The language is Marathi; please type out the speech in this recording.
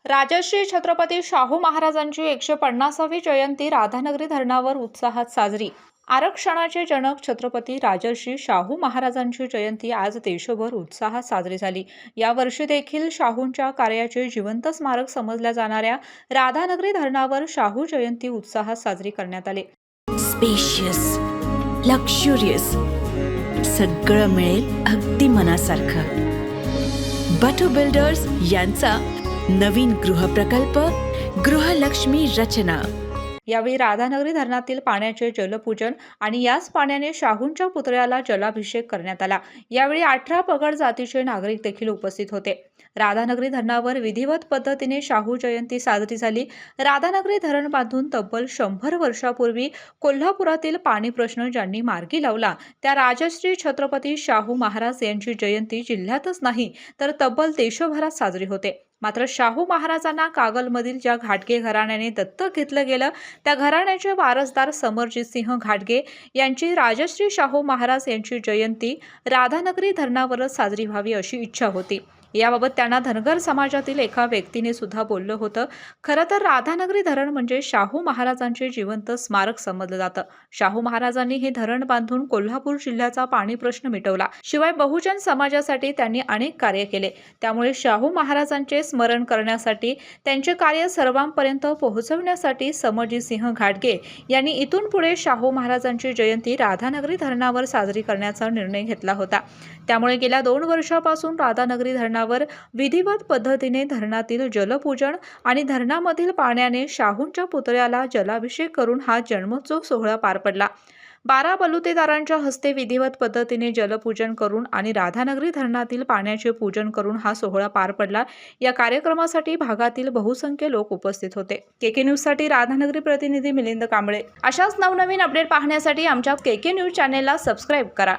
राजश्री छत्रपती शाहू महाराजांची 150वी जयंती राधानगरी धरणावर उत्साहात साजरी। आरक्षणाचे जनक छत्रपती राजश्री शाहू महाराजांची जयंती आज देशभर उत्साहात साजरी झाली। या वर्षी देखील शाहूंच्या कार्याचे जिवंत स्मारक समजल्या जाणाऱ्या राधानगरी धरणावर शाहू जयंती उत्साहात साजरी करण्यात आली। स्पेशियस, लक्झुरियस, सगळं मिळेल अगदी मनासारखं। बटू बिल्डर्स यांचा नवीन गृहप्रकल्प गृहलक्ष्मी रचना। यावेळी राधानगरी धरणातील पाण्याचे जलपूजन आणि याच पाण्याने शाहूंच्या पुतळ्याला जलाभिषेक करण्यात आला। यावेळी 18 पगड जातीचे नागरिक देखील उपस्थित होते। राधानगरी धरणावर विधिवत पद्धतीने शाहू जयंती साजरी झाली। राधानगरी धरण बांधून तब्बल 100 वर्षापूर्वी कोल्हापुरातील पाणी प्रश्न ज्यांनी मार्गी लावला त्या राजश्री छत्रपती शाहू महाराज यांची जयंती जिल्ह्यातच नाही तर तब्बल देशभरात साजरी होते। मात्र शाहू महाराजांना कागलमधील ज्या घाटगे घराण्याने दत्तक घेतलं गेलं त्या घराण्याचे वारसदार समरजितसिंह घाटगे यांची राजश्री शाहू महाराज यांची जयंती राधानगरी धरणावरच साजरी व्हावी अशी इच्छा होती। याबाबत त्यांना धनगर समाजातील एका व्यक्तीने सुद्धा बोललं होतं। खरं तर राधानगरी धरण म्हणजे शाहू महाराजांचे जिवंत स्मारक समजलं जातं। शाहू महाराजांनी हे धरण बांधून कोल्हापूर जिल्ह्याचा पाणी प्रश्न मिटवला। शिवाय बहुजन समाजासाठी त्यांनी अनेक कार्य केले। त्यामुळे शाहू महाराजांचे स्मरण करण्यासाठी त्यांचे कार्य सर्वांपर्यंत पोहोचवण्यासाठी समरजितसिंह घाटगे यांनी इथून पुढे शाहू महाराजांची जयंती राधानगरी धरणावर साजरी करण्याचा निर्णय घेतला होता। त्यामुळे गेल्या 2 वर्षापासून राधानगरी धरणावर विधिवत पद्धतीने धरणातील जलपूजन आणि धरणामधील पाण्याने शाहूंच्या पुतळ्याला जलाभिषेक करून हा जन्मोत्सव सोहळा पार पडला। 12 बलुतेदारांच्या हस्ते विधिवत पद्धतीने जलपूजन करून आणि राधानगरी धरणातील पाण्याचे पूजन करून हा सोहळा पार पडला। या कार्यक्रमासाठी भागातील बहुसंख्य लोक उपस्थित होते। केके न्यूज साठी राधानगरी प्रतिनिधी मिलिंद कांबळे। अशाच नवनवीन अपडेट पाहण्यासाठी आमच्या केके न्यूज चॅनेलला सबस्क्राइब करा।